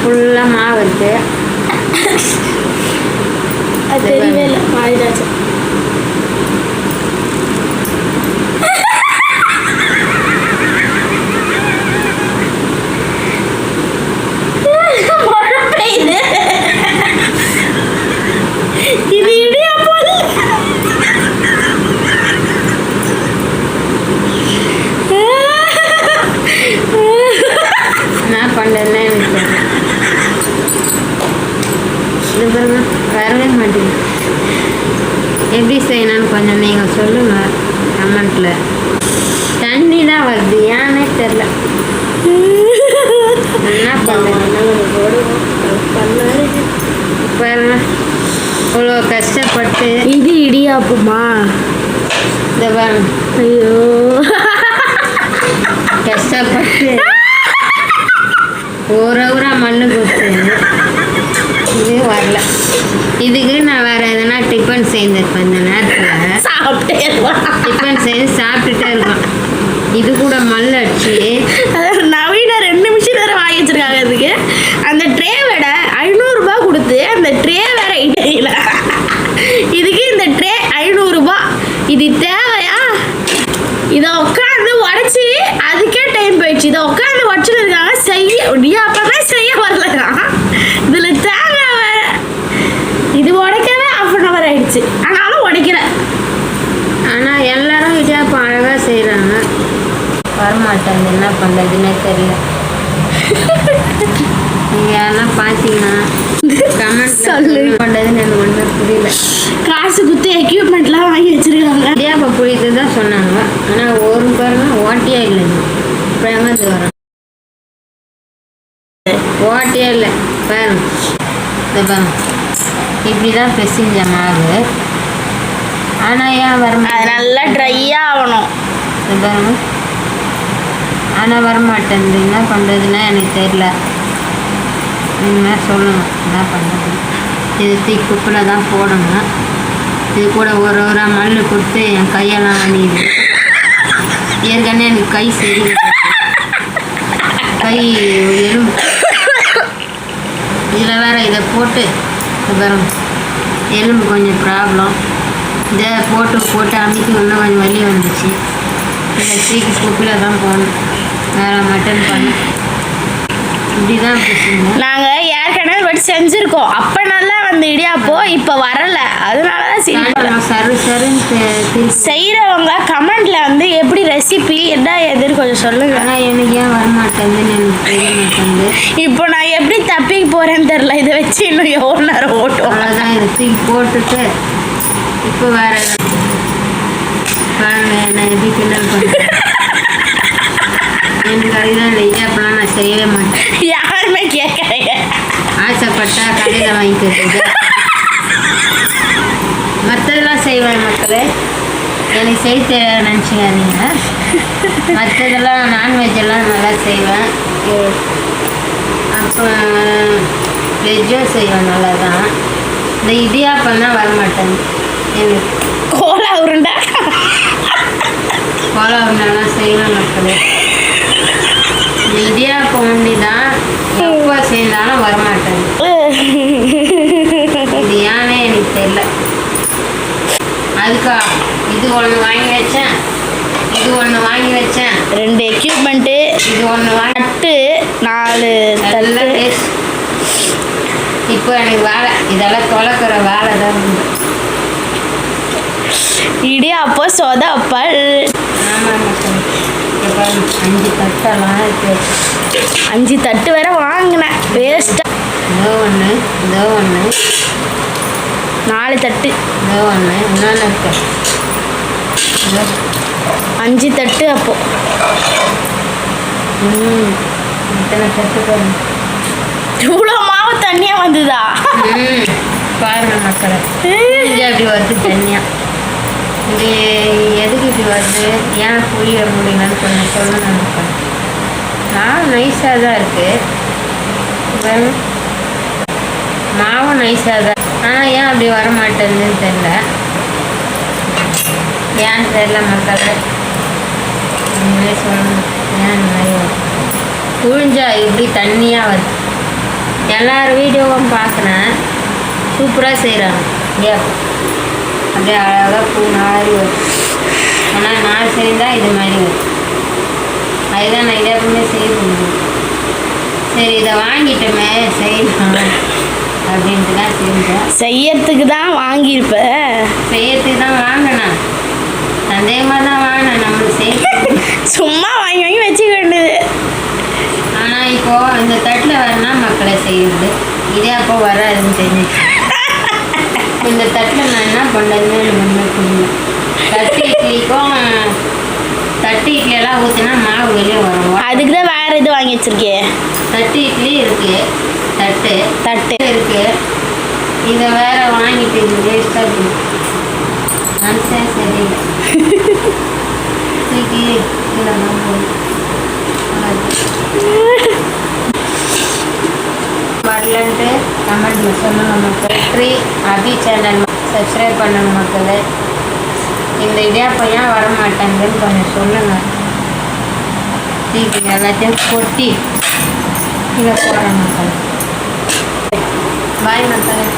ஃபுல்லாக மாவு இருக்குது. அது தெரியவே இல்லை மாறிடாச்சு. இது இடியாப்பம் என்ன பண்ணுறதுன்னு எனக்கு தெரியல. இது பாருங்க வரவே மாட்டேங்குது. எப்படி செய்யணும்னு கொஞ்சம் நீங்கள் சொல்லுங்கள் கமெண்ட்டில். தண்ணி தான் வருது, ஏன்னே தெரில. என்ன பண்ணுறது பாருங்க, இவ்வளோ கஷ்டப்பட்டு. இது இடியாப்பமா? இந்த பாருங்க, ஐயோ கஷ்டப்பட்டு ஒரு ஊரா மண்ணு கொடுத்து இது வரல. இதுக்கு நான் வேறு எதனா டிஃபன் செஞ்சிருப்பேன். இந்த நேரத்தில் சாப்பிட்டே டிஃபன் செஞ்சு சாப்பிட்டுட்டே இருக்கோம். இது கூட மண் அடிச்சு நவீன 2 நிமிஷம் வேறு வாங்கி வச்சிருக்காங்க. இதுக்கு அந்த ட்ரே விட 500 ரூபாய் கொடுத்து அந்த ட்ரே வேற இடையில. இதுக்கு இந்த ட்ரே 500 ரூபாய். இது தேவையா? இதை உட்காந்து உடச்சி அதுக்கே டைம் போயிடுச்சு. இதை உட்காந்து உடச்சுன்னு இருக்காங்க. செய்ய அப்பவே செய்ய வரலங்க. இதில் தேங்காய் வேற. இது உடைக்கவே 1/2 hour ஆயிடுச்சு. ஆனாலும் உடைக்கிறேன். ஆனால் எல்லாரும் இடியாப்பம் அழகாக செய்கிறாங்க. வரமாட்டேன், என்ன பண்ணுறதுன்னே தெரியல. நீங்கள் யாரெல்லாம் பார்த்தீங்கன்னா கமெண்ட் சொல்லு. பண்ணுறதுன்னு எனக்கு ஒன்றும் புரியல. காசு குத்து எக்யூப்மெண்ட்லாம் வாங்கி வச்சுருக்காங்க. இடியாப்பம் புரியுது தான் சொன்னாங்க. ஆனால் ஒரு பாருங்க ஓட்டியே இல்லைங்க. இப்போ எங்கேருந்து வரோம்? ஓட்டியே இல்லை பாருங்க. இந்த பாருங்க, இப்படி தான் பெசிஞ்ச மாவு. ஆனால் ஏன் வர நல்லா ட்ரையாக ஆகணும். இது பாருங்க, ஆனால் வரமாட்டேன். என்ன பண்ணுறதுன்னா எனக்கு தெரியல. நீங்கள் சொல்லுங்கள் என்ன பண்ணுறது. இது தூக்கி குப்பில் தான் போடணும். இது கூட ஒரு மண் கொடுத்து என் கையெல்லாம் அணியுது. ஏற்கனவே எனக்கு கை சரி, கை எலும்பு. இதில் வேறு இதை போட்டு பாருங்க, எலும்பு கொஞ்சம் ப்ராப்ளம். இதை போட்டு அமைக்க இன்னும் கொஞ்சம் வலி வந்துச்சு. இதை தூக்கி குப்பில் தான் போகணும். வேறு மட்டன் பண்ண இப்படி தான் பேசுங்க. நாங்கள் ஏற்கனவே வச்சு செஞ்சுருக்கோம். அப்போ நல்லா வந்து இடியாப்போ இப்போ வரலை. அதனால தான் சருன்னு செய்கிறவங்க கமெண்டில் வந்து எப்படி ரெசிபி என்ன எதுன்னு கொஞ்சம் சொல்லுங்கள். ஆனால் எனக்கு ஏன் வரமாட்டேங்குதுன்னு எனக்கு தெரிய மாட்டேங்குது. இப்போ நான் எப்படி தப்பிக்க போகிறேன்னு தெரில. இதை வச்சு இன்னும் எவ்வளோ நேரம் ஓட்டும். அவ்வளோதான். இதை தூக்கி போட்டுட்டு இப்போ வேறு பாருங்க என்ன எப்படி கிண்டல் பண்ணுறேன். எனக்கு அதுதான் இந்த இடியாப்பெல்லாம் நான் செய்யவே மாட்டேன். யாருமே கேட்கறீங்க. ஆசைப்பட்டா கடையில் வாங்கிக்கிறது. மற்றதெல்லாம் செய்வேன் மக்களே, எனக்கு செய்ய தெரியாது நினச்சிக்காதீங்க. மற்றதெல்லாம் நான்வெஜ்ஜெல்லாம் நல்லா செய்வேன். அப்புறம் வெஜ்ஜும் செய்வேன் நல்லா தான். இந்த இடியாப்பம் தான் வரமாட்டேன் எனக்கு. கோலா உருண்டை உருண்டைலாம் செய்வேன் மக்களே. இந்த இடியாப்பம் ஒண்டி தான் எப்போ செய்தாலும் வரமாட்டேன். இது ஏன்னே எனக்கு தெரியல. அதுக்கா இது ஒன்று வாங்கி வச்சேன், இது ஒன்று வாங்கி வச்சேன். 2 எக்யூப்மெண்ட்டு. இது ஒன்று வாங்கி தட்டு 4 நல்லா டேஸ்ட். இப்போ எனக்கு வேலை இதெல்லாம் தொலைக்கிற வேலை தான் உண்டு. இடியாப்போ சொதப்பல். ஆமாம் மக்கள், இப்போ 5 தட்டெல்லாம் இருக்கு. 5 தட்டு வேற வாங்கினேன் வேஸ்ட்டாக. இதோ ஒன்று, இதோ ஒன்று, 4 தட்டு. இதோ ஒன்று, இன்னொன்று இருக்கு. 5 தட்டு. அப்போ இத்தனை தட்டு பாருங்க. இவ்வளோ மாவு தண்ணியாக வந்ததா? பாருங்க மக்களை, இது அப்படி வருது தண்ணியாக. இது எதுக்கு இப்படி வருது, ஏன் புளிய முடியலன்னு கொஞ்சம் சொல்லணும் மக்கள். மாவு நைஸாக தான் இருக்குது, மாவும் நைஸாக தான். ஆனால் ஏன் அப்படி வர மாட்டேங்குதுன்னு தெரில. ஏன்னு தெரில மக்களை, நீங்களே சொல்லணும் ஏன் இந்த மாதிரி வரும். புழிஞ்சா இப்படி தண்ணியாக வருது. எல்லார் வீடியோவும் பார்க்குறேன், சூப்பராக செய்கிறாங்க. அப்படியே அழகாக பூ நாளாரி வரும். ஆனால் நான் செய்தால் இது மாதிரி வரும். அதுதான் நான் இடியாப்பமே செய்ய முடியும். சரி, இதை வாங்கிட்டோமே செய்யலாம் அப்படின்ட்டு தான் செஞ்சேன். செய்யறதுக்கு தான் வாங்கியிருப்ப. செய்யறதுக்கு தான் வாங்கினேன், சந்தேகமாக தான் வாங்கினேன். நம்மளுக்கு செய்ய சும்மா வாங்கி வாங்கி வச்சுக்க வேண்டியது. ஆனால் இப்போது இந்த தட்டில் வரனா மக்களை செய்யுது, இதே அப்போ வராதுன்னு தெரிஞ்சிச்சு. இந்த தட்டில் நான் என்ன பண்ணுறதுன்னு ஒன்றுமே புரியல. தட்டு இட்லியெல்லாம் ஊற்றினா மாவு வெளியே வரும். அதுக்கு தான் வேற இது வாங்கி வச்சிருக்கேன். தட்டு இட்லி இருக்குது, தட்டு இருக்குது. இதை வேற வாங்கிட்டு இது வேஸ்ட்டாக இருக்குது. மனுஷன் சரி தூக்கி கீழே தான் போகும். வரலன்ட்டு கமெண்ட்ல சொல்லுங்க மக்கள். வெற்றி அபி சேனல் சப்ஸ்கிரைப் பண்ணுங்க மக்கள். இந்த இடியாப்பம் ஏன் வர மாட்டேங்குதுன்னு கொஞ்சம் சொல்லுங்க. தீக்கு எல்லாத்தையும் கொட்டி இதை போடுற மக்கள். பாய் மக்கள்.